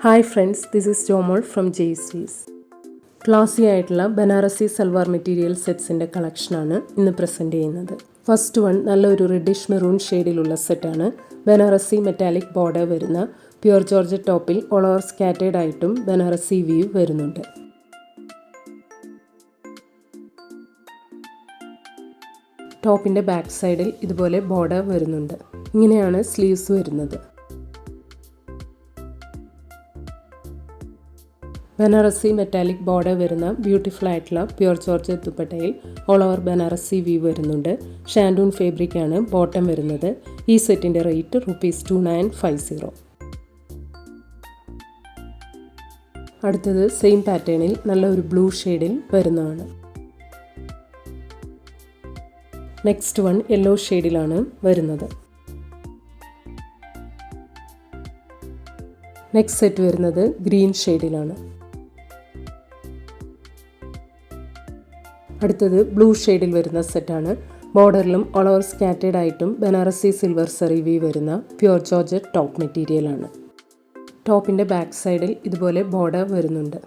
Hi friends, this is Jomol from Jaycees. Classy ആയിട്ടുള്ള Banarasi salwar material സെറ്റ്സിൻ്റെ കളക്ഷനാണ് ഇന്ന് പ്രസൻറ്റ് ചെയ്യുന്നത്. ഫസ്റ്റ് വൺ നല്ലൊരു റെഡിഷ് മെറൂൺ ഷെയ്ഡിലുള്ള സെറ്റാണ്. ബനാറസി മെറ്റാലിക് ബോർഡർ വരുന്ന പ്യുർ ജോർജറ്റ് ടോപ്പിൽ ഓൾ ഓവർ സ്കാറ്റേഡ് ആയിട്ടും ബനാറസി വീവ് വരുന്നുണ്ട്. ടോപ്പിൻ്റെ ബാക്ക് സൈഡിൽ ഇതുപോലെ ബോർഡർ വരുന്നുണ്ട്. ഇങ്ങനെയാണ് സ്ലീവ്സ് വരുന്നത്. ബനാറസി മെറ്റാലിക് ബോർഡർ വരുന്ന ബ്യൂട്ടിഫുൾ ആയിട്ടുള്ള പ്യുർ ജോർജറ്റ് ദുപ്പട്ടയിൽ ഓൾ ഓവർ ബനാറസി വീവ് വരുന്നുണ്ട്. ഷാൻഡൂൺ ഫാബ്രിക് ആണ് ബോട്ടം വരുന്നത്. ഈ സെറ്റിൻ്റെ റേറ്റ് ₹2950. അടുത്തത് സെയിം പാറ്റേണിൽ നല്ല ഒരു ബ്ലൂ ഷെയ്ഡിൽ വരുന്നതാണ്. നെക്സ്റ്റ് വൺ യെല്ലോ ഷെയ്ഡിലാണ് വരുന്നത്. നെക്സ്റ്റ് സെറ്റ് വരുന്നത് ഗ്രീൻ ഷെയ്ഡിലാണ്. അടുത്തത് ബ്ലൂ ഷെയ്ഡിൽ വരുന്ന സെറ്റാണ്. ബോർഡറിലും ഓൾ ഓവർ സ്കാറ്റേഡ് ആയിട്ടും ബനാറസി സിൽവർ സെറി വീവ് വരുന്ന പ്യുർ ജോർജറ്റ് ടോപ്പ് മെറ്റീരിയലാണ്. ടോപ്പിൻ്റെ ബാക്ക് സൈഡിൽ ഇതുപോലെ ബോർഡർ വരുന്നുണ്ട്.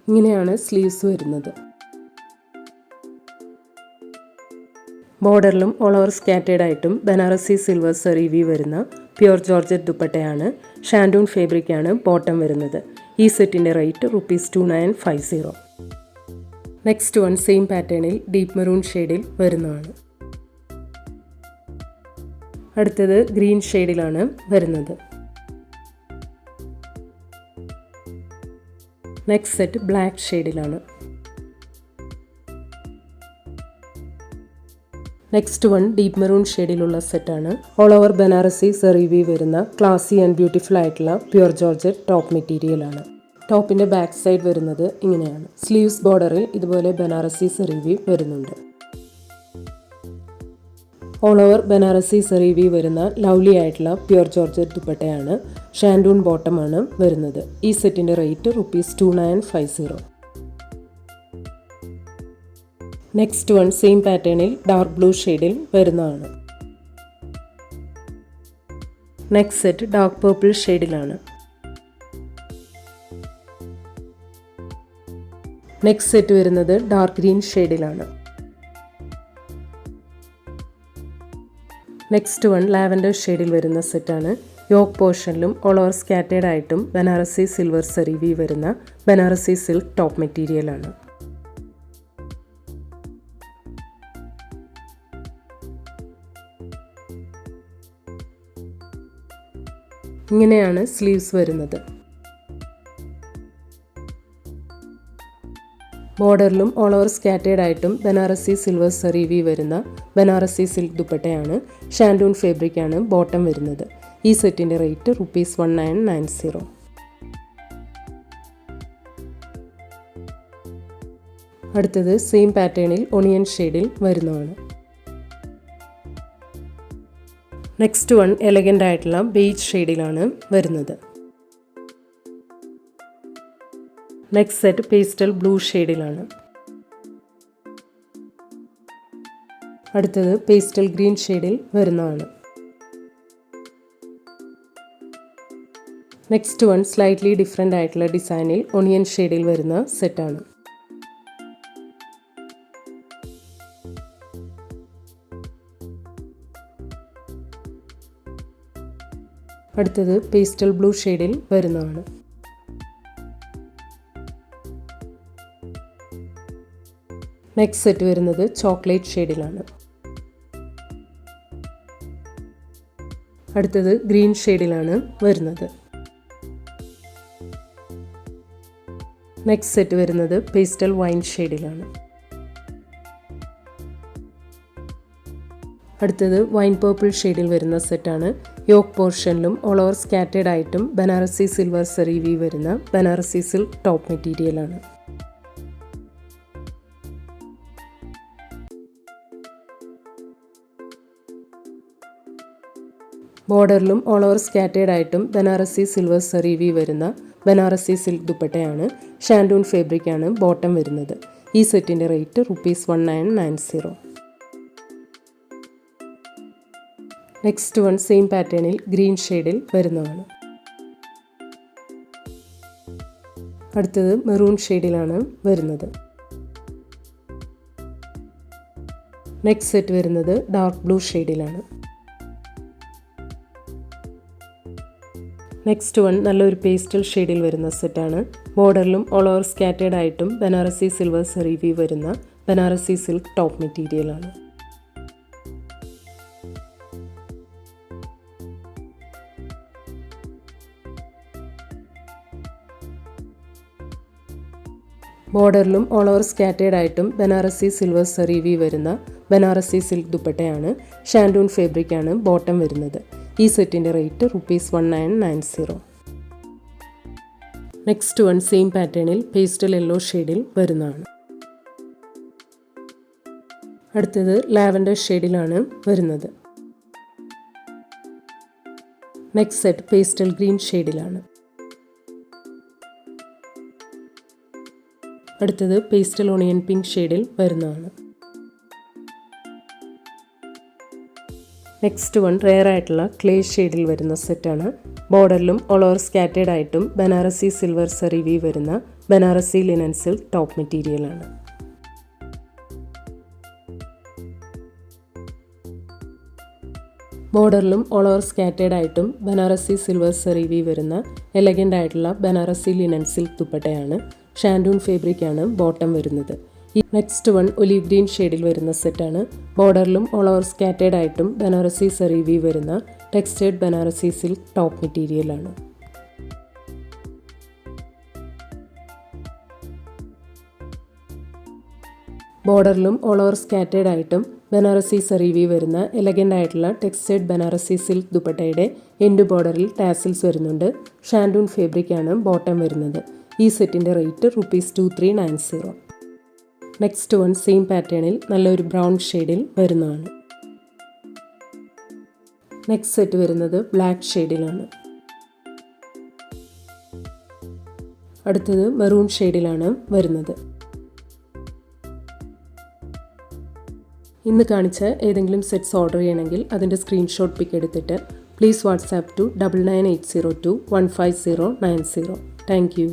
ഇങ്ങനെയാണ് സ്ലീവ്സ് വരുന്നത്. ബോർഡറിലും ഓൾ ഓവർ സ്കാറ്റേഡ് ആയിട്ടും ബനാറസി സിൽവർ സെറി വീവ് വരുന്ന പ്യുർ ജോർജറ്റ് ദുപ്പട്ടയാണ്. ഷാൻഡൂൺ ഫാബ്രിക് ആണ് ബോട്ടം വരുന്നത്. ഈ സെറ്റിൻ്റെ റേറ്റ് ₹2950. നെക്സ്റ്റ് വൺ സെയിം പാറ്റേണിൽ ഡീപ്പ് മെറൂൺ ഷെയ്ഡിൽ വരുന്നതാണ്. അടുത്തത് ഗ്രീൻ ഷെയ്ഡിലാണ് വരുന്നത്. നെക്സ്റ്റ് സെറ്റ് ബ്ലാക്ക് ഷെയ്ഡിലാണ്. നെക്സ്റ്റ് വൺ ഡീപ്പ് മെറൂൺ ഷെയ്ഡിലുള്ള സെറ്റാണ്. ഓൾ ഓവർ ബനാറസി സെറി വീവ് വരുന്ന ക്ലാസി ആൻഡ് ബ്യൂട്ടിഫുൾ ആയിട്ടുള്ള പ്യുർ ജോർജറ്റ് ടോപ്പ് മെറ്റീരിയലാണ്. ടോപ്പിൻ്റെ ബാക്ക് സൈഡ് വരുന്നത് ഇങ്ങനെയാണ്. സ്ലീവ്സ് ബോർഡറിൽ ഇതുപോലെ ബനാറസി സെറി വീവ് വരുന്നുണ്ട്. ഓൾ ഓവർ ബനാറസി സെറി വീവ് വരുന്ന ലവ്ലി ആയിട്ടുള്ള പ്യുർ ജോർജറ്റ് ദുപ്പട്ടയാണ്. ഷാൻഡൂൺ ബോട്ടമാണ് വരുന്നത്. ഈ സെറ്റിൻ്റെ റേറ്റ് ₹2950. നെക്സ്റ്റ് വൺ സെയിം പാറ്റേണിൽ ഡാർക്ക് ബ്ലൂ ഷെയ്ഡിൽ വരുന്നതാണ്. നെക്സ്റ്റ് സെറ്റ് ഡാർക്ക് പർപ്പിൾ ഷെയ്ഡിലാണ്. നെക്സ്റ്റ് സെറ്റ് വരുന്നത് ഡാർക്ക് ഗ്രീൻ ഷെയ്ഡിലാണ്. നെക്സ്റ്റ് വൺ ലാവൻഡർ ഷെയ്ഡിൽ വരുന്ന സെറ്റാണ്. യോക്ക് പോർഷനിലും ഓൾ ഓവർ സ്കാറ്റേഡ് ആയിട്ടും ബനാറസി സിൽവർ സെറി വീവ് വരുന്ന ബനാറസി സിൽക്ക് ടോപ്പ് മെറ്റീരിയലാണ്. ഇങ്ങനെയാണ് സ്ലീവ്സ് വരുന്നത്. ബോർഡറിലും ഓൾ ഓവർ സ്കാറ്റേഡ് ആയിട്ടും ബനാറസി സിൽവർ സെറി വീവ് വരുന്ന ബനാറസി സിൽക്ക് ദുപ്പട്ടയാണ്. ഷാൻഡൂൺ ഫാബ്രിക് ആണ് ബോട്ടം വരുന്നത്. ഈ സെറ്റിൻ്റെ റേറ്റ് ₹1990. അടുത്തത് സെയിം പാറ്റേണിൽ ഒണിയൻ ഷെയ്ഡിൽ വരുന്നതാണ്. നെക്സ്റ്റ് വൺ എലഗൻ്റ് ആയിട്ടുള്ള ബേജ് ഷെയ്ഡിലാണ് വരുന്നത്. നെക്സ്റ്റ് സെറ്റ് പേസ്റ്റൽ ബ്ലൂ ഷെയ്ഡിലാണ്. അടുത്തത് പേസ്റ്റൽ ഗ്രീൻ ഷെയ്ഡിൽ വരുന്നതാണ്. നെക്സ്റ്റ് വൺ സ്ലൈറ്റ്ലി ഡിഫറെൻ്റ് ആയിട്ടുള്ള ഡിസൈനിൽ ഒണിയൻ ഷെയ്ഡിൽ വരുന്ന സെറ്റാണ്. അടുത്തത് പേസ്റ്റൽ ബ്ലൂ ഷെയ്ഡിൽ വരുന്നതാണ്. നെക്സ്റ്റ് സെറ്റ് വരുന്നത് ചോക്ലേറ്റ് ഷെയ്ഡിലാണ്. അടുത്തത് ഗ്രീൻ ഷെയ്ഡിലാണ് വരുന്നത്. നെക്സ്റ്റ് സെറ്റ് വരുന്നത് പേസ്റ്റൽ വൈൻ ഷെയ്ഡിലാണ്. അടുത്തത് വൈൻ പർപ്പിൾ ഷെയ്ഡിൽ വരുന്ന സെറ്റാണ്. യോക്ക് പോർഷനിലും ഓൾ ഓവർ സ്കാറ്റേഡ് ആയിട്ടും ബനാറസി സിൽവർ സെറി വീവ് വരുന്ന ബനാറസി സിൽക്ക് ടോപ്പ് മെറ്റീരിയലാണ്. ബോർഡറിലും ഓൾ ഓവർ സ്കാറ്റേഡ് ആയിട്ടും ബനാറസി സിൽവർ സെറി വീവ് വരുന്ന ബനാറസി സിൽക്ക് ദുപ്പട്ടയാണ്. ഷാൻഡൂൺ ഫാബ്രിക് ആണ് ബോട്ടം വരുന്നത്. ഈ സെറ്റിൻ്റെ റേറ്റ് ₹1990. നെക്സ്റ്റ് വൺ സെയിം പാറ്റേണിൽ ഗ്രീൻ ഷെയ്ഡിൽ വരുന്നതാണ്. അടുത്തത് മെറൂൺ ഷെയ്ഡിലാണ് വരുന്നത്. നെക്സ്റ്റ് സെറ്റ് വരുന്നത് ഡാർക്ക് ബ്ലൂ ഷെയ്ഡിലാണ്. നെക്സ്റ്റ് വൺ നല്ലൊരു പേസ്റ്റൽ ഷെയ്ഡിൽ വരുന്ന സെറ്റാണ്. ബോർഡറിലും ഓൾ ഓവർ സ്കാറ്റേഡ് ആയിട്ടും ബനാറസി സിൽവർ സെറി വീവ് വരുന്ന ബനാറസി സിൽക്ക് ടോപ്പ് മെറ്റീരിയലാണ്. ബോർഡറിലും ഓൾ ഓവർ സ്കാറ്റേഡ് ആയിട്ടും ബനാറസി സിൽവർ സെറി വീവ് വരുന്ന ബനാറസി സിൽക്ക് ദുപ്പട്ടയാണ്. ഷാൻഡൂൺ ഫാബ്രിക്കാണ് ബോട്ടം വരുന്നത്. ഈ സെറ്റിൻ്റെ റേറ്റ് ₹1990. നെക്സ്റ്റ് വൺ സെയിം പാറ്റേണിൽ പേസ്റ്റൽ യെല്ലോ ഷെയ്ഡിൽ വരുന്നതാണ്. അടുത്തത് ലാവൻഡർ ഷെയ്ഡിലാണ് വരുന്നത്. നെക്സ്റ്റ് സെറ്റ് പേസ്റ്റൽ ഗ്രീൻ ഷെയ്ഡിലാണ്. അടുത്തത് പേസ്റ്റൽ ഓണിയൻ പിങ്ക് ഷെയ്ഡിൽ വരുന്നതാണ്. നെക്സ്റ്റ് വൺ റെയർ ആയിട്ടുള്ള ക്ലേ ഷെയ്ഡിൽ വരുന്ന സെറ്റാണ്. ബോർഡറിലും ഓൾ ഓവർ സ്കാറ്റേഡ് ആയിട്ടും ബനാറസി സിൽവർ സെറി വീവ് വരുന്ന ബനാറസി ലിനൻ സിൽക്ക് ടോപ്പ് മെറ്റീരിയലാണ്. ബോർഡറിലും ഓൾ ഓവർ സ്കാറ്റേഡ് ആയിട്ടും ബനാറസി സിൽവർ സെറി വീവ് വരുന്ന എലഗൻ്റ് ആയിട്ടുള്ള ബനാറസി ലിനൻ സിൽക്ക് ദുപ്പട്ടയാണ്. ഷാൻഡൂൺ ഫാബ്രിക്കാണ് ബോട്ടം വരുന്നത്. ഈ നെക്സ്റ്റ് വൺ ഒലീവ് ഗ്രീൻ ഷെയ്ഡിൽ വരുന്ന സെറ്റാണ്. ബോർഡറിലും ഓൾ ഓവർ സ്കാറ്റേഡ് ആയിട്ടും ബനാറസി സെറി വീവ് വരുന്ന ടെക്സ്റ്റേർഡ് ബനാറസി സിൽക്ക് ടോപ്പ് മെറ്റീരിയലാണ്. ബോർഡറിലും ഓൾ ഓവർ സ്കാറ്റേഡ് ആയിട്ടും ബനാറസി സെറി വീവ് വരുന്ന എലഗൻ്റ് ആയിട്ടുള്ള ടെക്സ്റ്റേർഡ് ബനാറസി സിൽക്ക് ദുപ്പട്ടയുടെ എൻഡ് ബോർഡറിൽ ടാസിൽസ് വരുന്നുണ്ട്. ഷാൻഡൂൺ ഫാബ്രിക്കാണ് ബോട്ടം വരുന്നത്. ഈ സെറ്റിൻ്റെ റേറ്റ് ₹2390. നെക്സ്റ്റ് വൺ സെയിം പാറ്റേണിൽ നല്ലൊരു ബ്രൗൺ ഷെയ്ഡിൽ വരുന്നതാണ്. നെക്സ്റ്റ് സെറ്റ് വരുന്നത് ബ്ലാക്ക് ഷെയ്ഡിലാണ്. അടുത്തത് മെറൂൺ ഷെയ്ഡിലാണ് വരുന്നത്. ഇന്ന് കാണിച്ച ഏതെങ്കിലും സെറ്റ്സ് ഓർഡർ ചെയ്യണമെങ്കിൽ അതിൻ്റെ സ്ക്രീൻഷോട്ട് പിക്ക് എടുത്തിട്ട് please WhatsApp to 9980215090. Thank U.